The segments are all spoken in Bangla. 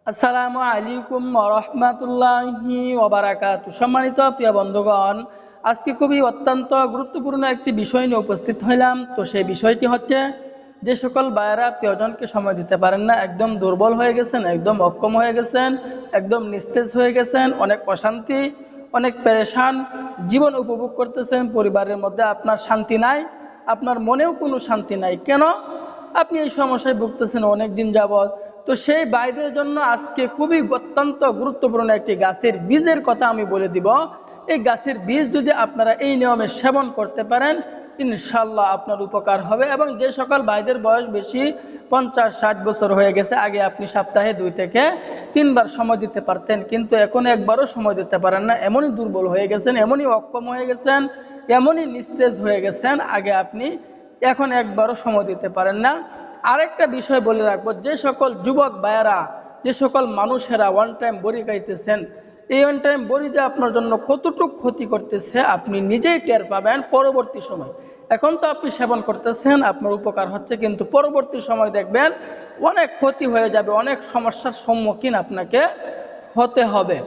আসসালামু আলাইকুম ওয়া রাহমাতুল্লাহি ওয়া বারাকাতুহু। সম্মানিত প্রিয় বন্ধুগণ, আজকে খুবই অত্যন্ত গুরুত্বপূর্ণ একটি বিষয় নিয়ে উপস্থিত হইলাম। তো সেই বিষয়টি হচ্ছে, যে সকল ভাইয়েরা প্রিয়জনকে সময় দিতে পারেন না, একদম দুর্বল হয়ে গেছেন, একদম অক্ষম হয়ে গেছেন, একদম নিস্তেজ হয়ে গেছেন, অনেক অশান্তি, অনেক পেরেশান জীবন উপভোগ করতেছেন, পরিবারের মধ্যে আপনার শান্তি নাই, আপনার মনেও কোনো শান্তি নাই। কেন আপনি এই সমস্যায় ভুগতেছেন অনেক দিন যাবৎ? তো সেই ভাইদের জন্য আজকে খুবই অত্যন্ত গুরুত্বপূর্ণ একটি গাছের বীজের কথা আমি বলে দিব। এই গাছের বীজ যদি আপনারা এই নিয়মে সেবন করতে পারেন, ইনশাল্লাহ আপনার উপকার হবে। এবং যে সকল ভাইদের বয়স বেশি, 50-60 বছর হয়ে গেছে, আগে আপনি সপ্তাহে 2 থেকে 3 বার সময় দিতে পারতেন, কিন্তু এখন একবারও সময় দিতে পারেন না, এমনই দুর্বল হয়ে গেছেন, এমনই অক্ষম হয়ে গেছেন, এমনই নিস্তেজ হয়ে গেছেন, আগে আপনি এখন একবারও সময় দিতে পারেন না। আরেকটা বিষয় বলে রাখবো, যে সকল যুবক ভাইয়েরা, যে সকল মানুষেরা ওয়ান টাইম বড়ি খাইতেছেন, এই ওয়ান টাইম বড়ি যে আপনার জন্য কতটুক ক্ষতি করতেছে আপনি নিজেই টের পাবেন পরবর্তী সময়। এখন তো আপনি সেবন করতেছেন, আপনার উপকার হচ্ছে, কিন্তু পরবর্তী সময় দেখবেন অনেক ক্ষতি হয়ে যাবে, অনেক সমস্যার সম্মুখীন আপনাকে হতে হবে।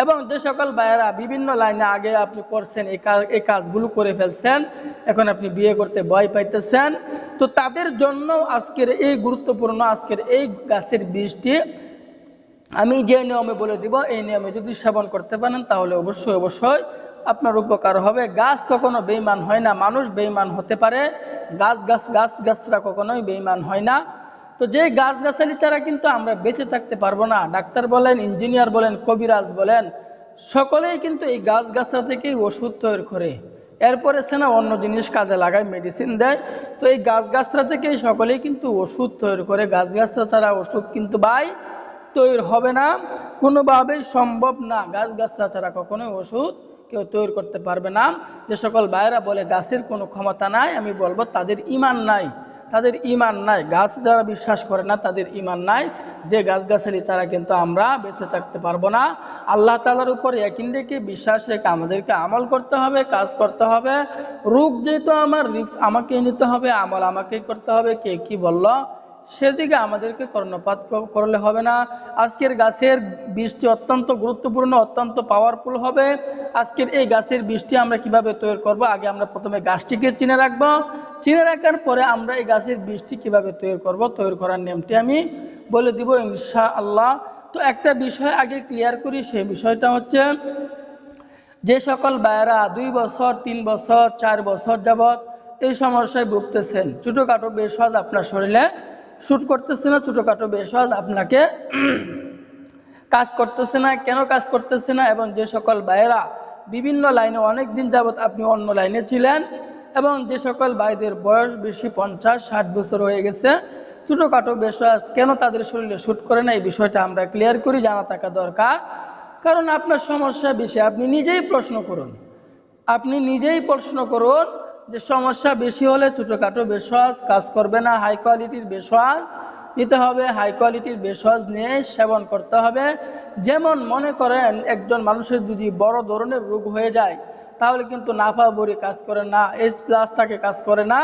এবং যে সকল ভাইয়েরা বিভিন্ন লাইনে আগে আপনি করছেন, এই কাজগুলো করে ফেলছেন, এখন আপনি বিয়ে করতে ভয় পাইতেছেন, তো তাদের জন্য আজকের এই গুরুত্বপূর্ণ আজকের এই গাছের বীজটি আমি যে নিয়মে বলে দিব, এই নিয়মে যদি সেবন করতে পারেন তাহলে অবশ্যই অবশ্যই আপনার উপকার হবে। গাছ কখনো বেঈমান হয় না, মানুষ বেঈমান হতে পারে, গাছরা কখনোই বেঈমান হয় না। তো যে গাছগাছালি ছাড়া কিন্তু আমরা বেঁচে থাকতে পারবো না। ডাক্তার বলেন, ইঞ্জিনিয়ার বলেন, কবিরাজ বলেন, সকলেই কিন্তু এই গাছগাছরা থেকেই ওষুধ তৈরি করে, এরপরে সে না অন্য জিনিস কাজে লাগায়, মেডিসিন দেয়। তো এই গাছগাছরা থেকেই সকলেই কিন্তু ওষুধ তৈরি করে, গাছগাছরা ছাড়া ওষুধ কিন্তু ভাই তৈরি হবে না, কোনোভাবেই সম্ভব না। গাছগাছরা ছাড়া কখনোই ওষুধ কেউ তৈরি করতে পারবে না। যে সকল ভাইয়েরা বলে গাছের কোনো ক্ষমতা নাই, আমি বলবো তাদের ঈমান নাই, তাদের ঈমান নাই। গাছ যারা বিশ্বাস করে না তাদের ঈমান নাই, যে গাছগাছালি ছাড়া কিন্তু আমরা বেঁচে থাকতে পারবো না। আল্লাহ তাআলার উপর ইয়াকিন রেখে, বিশ্বাস রেখে আমাদেরকে আমল করতে হবে, কাজ করতে হবে। রোগ যেহেতু আমার, রিস্ক আমাকেই নিতে হবে, আমল আমাকেই করতে হবে। কে কি বলল সেদিকে আমাদেরকে কর্ণপাত করলে হবে না। আজকের গাছের বীজটি অত্যন্ত গুরুত্বপূর্ণ, অত্যন্ত পাওয়ারফুল হবে। আজকের এই গাছের বীজটি আমরা কিভাবে তৈরি করব, আগে আমরা প্রথমে গাছটিকে চিনে রাখবো, চিনে রাখার পরে আমরা এই গাছের বীজটি কিভাবে তৈরি করব, তৈরি করার নিয়মটি আমি বলে দিব ইনশাআল্লাহ। তো একটা বিষয় আগে ক্লিয়ার করি, সেই বিষয়টা হচ্ছে, যে সকল ভাইয়েরা 2 বছর, 3 বছর, 4 বছর যাবৎ এই সমস্যায় ভুগতেছেন, ছোটোখাটো বেশওয়াজ আপনার শরীরে শ্যুট করতেছে না, ছোটোখাটো বেশওয়াজ আপনাকে কাজ করতেছে না, কেন কাজ করতেছে না? এবং যে সকল ভাইয়েরা বিভিন্ন লাইনে অনেক দিন যাবৎ আপনি অন্য লাইনে ছিলেন, এবং যে সকল ভাইদের বয়স বেশি, 50-60 বছর হয়ে গেছে, ছোটোখাটো বেশওয়াজ কেন তাদের শরীরে শ্যুট করে না, এই বিষয়টা আমরা ক্লিয়ার করি, জানা থাকা দরকার। কারণ আপনার সমস্যা বেশি, আপনি নিজেই প্রশ্ন করুন, আপনি নিজেই প্রশ্ন করুন যে সমস্যা বেশি হলে ছোটোখাটো বেশওয়াজ কাজ করবে না, হাই কোয়ালিটির বেশওয়াজ নিতে হবে, হাই কোয়ালিটির বেশওয়াজ নিয়ে সেবন করতে হবে। যেমন মনে করেন একজন মানুষের যদি বড় ধরনের রোগ হয়ে যায়, তাহলে কিন্তু নাফা বড়ি কাজ করে না, H+ তাকে কাজ করে না,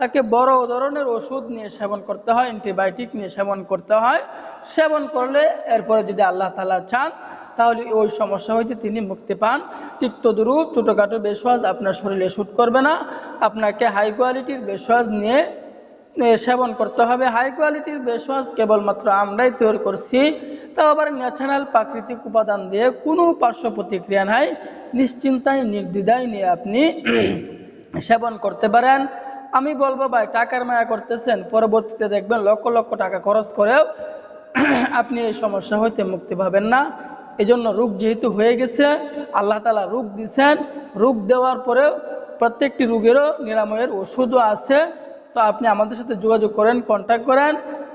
তাকে বড় ধরনের ওষুধ নিয়ে সেবন করতে হয়, অ্যান্টিবায়োটিক নিয়ে সেবন করতে হয়। সেবন করলে এরপরে যদি আল্লাহ তাআলা চান তাহলে ওই সমস্যা হইতে তিনি মুক্তি পান। ঠিক তদ্রূপ ছোটোখাটো বেশওয়াজ আপনার শরীরে শ্যুট করবে না, আপনাকে হাই কোয়ালিটির বেশওয়াজ নিয়ে সেবন করতে হবে। হাই কোয়ালিটির বেশওয়াজ কেবলমাত্র আমরাই তৈরি করছি, তাও আবার ন্যাচারাল প্রাকৃতিক উপাদান দিয়ে, কোনো পার্শ্ব প্রতিক্রিয়া নাই, নিশ্চিন্তায় নির্দ্বিধায় নিয়ে আপনি সেবন করতে পারেন। আমি বলবো ভাই, টাকার মায়া করতেছেন, পরবর্তীতে দেখবেন লক্ষ লক্ষ টাকা খরচ করেও আপনি এই সমস্যা হইতে মুক্তি পাবেন না। এজন্য রোগ যেহেতু হয়ে গেছে, আল্লাহ তাআলা রোগ দিচ্ছেন, রোগ দেওয়ার পরেও প্রত্যেকটি রোগেরও নিরাময়ের ওষুধও আছে। তো আপনি আমাদের সাথে যোগাযোগ করেন, কন্ট্যাক্ট করেন,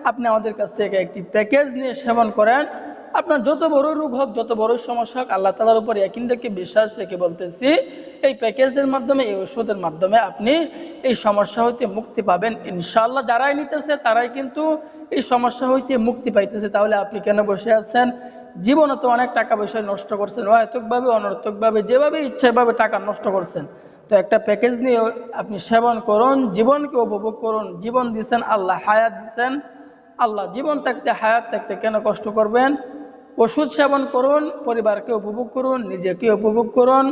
আপনি আমাদের কাছ থেকে একটি প্যাকেজ নিয়ে সেবন করেন। আপনার যত বড় রোগ হোক, যত বড় সমস্যা হোক, আল্লাহ তাআলার উপর ইয়াকিন রেখে, বিশ্বাস রেখে বলতেছি, এই প্যাকেজের মাধ্যমে, এই ওষুধের মাধ্যমে আপনি এই সমস্যা হইতে মুক্তি পাবেন ইনশাআল্লাহ। যারাই নিতেছে তারাই কিন্তু এই সমস্যা হইতে মুক্তি পাইতেছে। তাহলে আপনি কেন বসে আছেন? জীবনে তো অনেক টাকা পয়সা নষ্ট করছেন, অহেতুকভাবে, অনর্থকভাবে, যেভাবে ইচ্ছা এভাবে টাকা নষ্ট করছেন। তো একটা প্যাকেজ নিয়ে আপনি সেবন করুন, জীবনকে উপভোগ করুন। জীবন দিচ্ছেন আল্লাহ, হায়াত দিচ্ছেন আল্লাহ, জীবন থাকতে হায়াত থাকতে কেন কষ্ট করবেন? ওষুধ সেবন করুন, পরিবারকে উপভোগ করুন, নিজেকে উপভোগ করুন।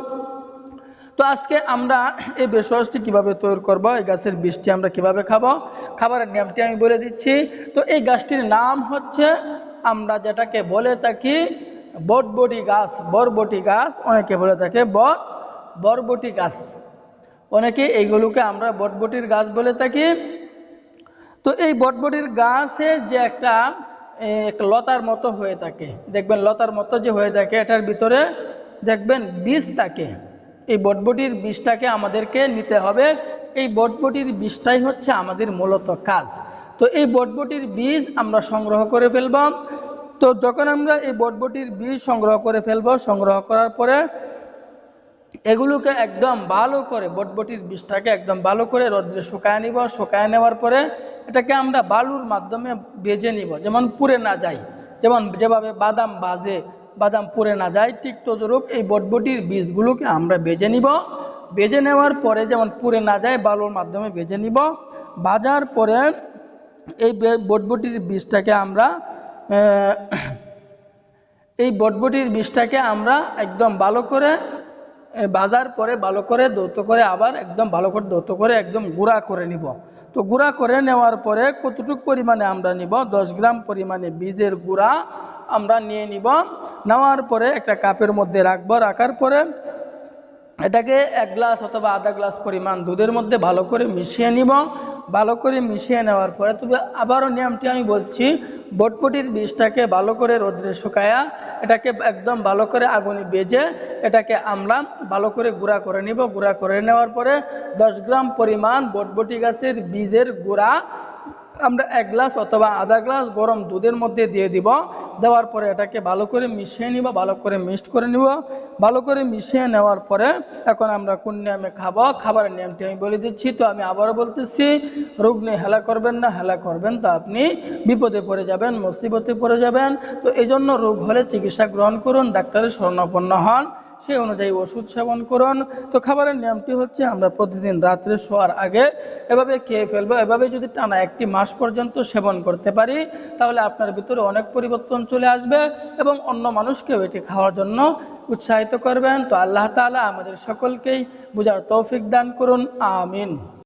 তো আজকে আমরা এই ভেষজটি কিভাবে তৈরি করব, এই গাছের বীজটি আমরা কিভাবে খাবো, খাবারের নিয়মটি আমি বলে দিচ্ছি। তো এই গাছটির নাম হচ্ছে, আমরা যেটাকে বলে থাকি বটবটি গাছ, বরবটি গাছ, অনেকে বলে থাকে বরবটি গাছ, অনেকে এইগুলোকে আমরা বটবটির গাছ বলে থাকি। তো এই বটবটির গাছের যে একটা লতার মতো হয়ে থাকে, দেখবেন লতার মতো যে হয়ে থাকে, এটার ভিতরে দেখবেন বীজ থাকে। এই বটবটির বীজটাকে আমাদেরকে নিতে হবে। এই বটবটির বীজটাই হচ্ছে আমাদের মূলত কাজ। তো এই বটবটির বীজ আমরা সংগ্রহ করে ফেলব। তো যখন আমরা এই বটবটির বীজ সংগ্রহ করে ফেলব, সংগ্রহ করার পরে এগুলোকে একদম ভালো করে, বটবটির বীজটাকে একদম ভালো করে রোদ্রে শুকায় নিব। শুকায় নেওয়ার পরে এটাকে আমরা বালুর মাধ্যমে ভেজে নিব, যেমন পুড়ে না যায়। যেভাবে বাদাম ভাজে, বাদাম পুড়ে না যায়, ঠিক তদ্রূপ এই বটবটির বীজগুলোকে আমরা ভেজে নিব। ভেজে নেওয়ার পরে যেমন পুড়ে না যায়, বালুর মাধ্যমে ভেজে নিব। ভাজার পরে এই বটবটির বীজটাকে আমরা একদম ভালো করে ভাজার পরে ভালো করে দৌত করে, আবার একদম ভালো করে দৌত করে একদম গুঁড়া করে নিব। তো গুঁড়া করে নেওয়ার পরে কতটুকু পরিমাণে আমরা নিব, 10 গ্রাম পরিমাণে বীজের গুঁড়া আমরা নিয়ে নিব। নেওয়ার পরে একটা কাপের মধ্যে রাখবো। রাখার পরে এটাকে 1 গ্লাস অথবা আধা গ্লাস পরিমাণ দুধের মধ্যে ভালো করে মিশিয়ে নিব। ভালো করে মিশিয়ে নেওয়ার পরে, তবে আবারও নিয়মটি আমি বলছি, বটবটির বীজটাকে ভালো করে রোদ্রে শুকায়া এটাকে একদম ভালো করে আগুনে ভেজে এটাকে আমরা ভালো করে গুঁড়া করে নিব। গুঁড়া করে নেওয়ার পরে 10 গ্রাম পরিমাণ বটবটি গাছের বীজের গুঁড়া আমরা 1 গ্লাস অথবা আধা গ্লাস গরম দুধের মধ্যে দিয়ে দিব। দেওয়ার পরে এটাকে ভালো করে মিশিয়ে নিব, ভালো করে মিক্সড করে নিব। ভালো করে মিশিয়ে নেওয়ার পরে এখন আমরা কোন নিয়মে খাবো, খাবারের নিয়মটি আমি বলে দিচ্ছি। তো আমি আবারও বলতেছি, রোগ নিয়ে হেলা করবেন না, হেলা করবেন তো আপনি বিপদে পড়ে যাবেন, মুসিবতে পড়ে যাবেন। তো এই জন্য রোগ হলে চিকিৎসা গ্রহণ করুন, ডাক্তারের শরণাপন্ন হন, সেই অনুযায়ী ওষুধ সেবন করুন। তো খাবারের নিয়মটি হচ্ছে, আমরা প্রতিদিন রাত্রে শোয়ার আগে এভাবে খেয়ে ফেলবো। এভাবে যদি টানা 1 মাস পর্যন্ত সেবন করতে পারি, তাহলে আপনার ভিতরে অনেক পরিবর্তন চলে আসবে এবং অন্য মানুষকেও এটি খাওয়ার জন্য উৎসাহিত করবেন। তো আল্লাহ তাআলা আমাদের সকলকেই বুঝার তৌফিক দান করুন, আমিন।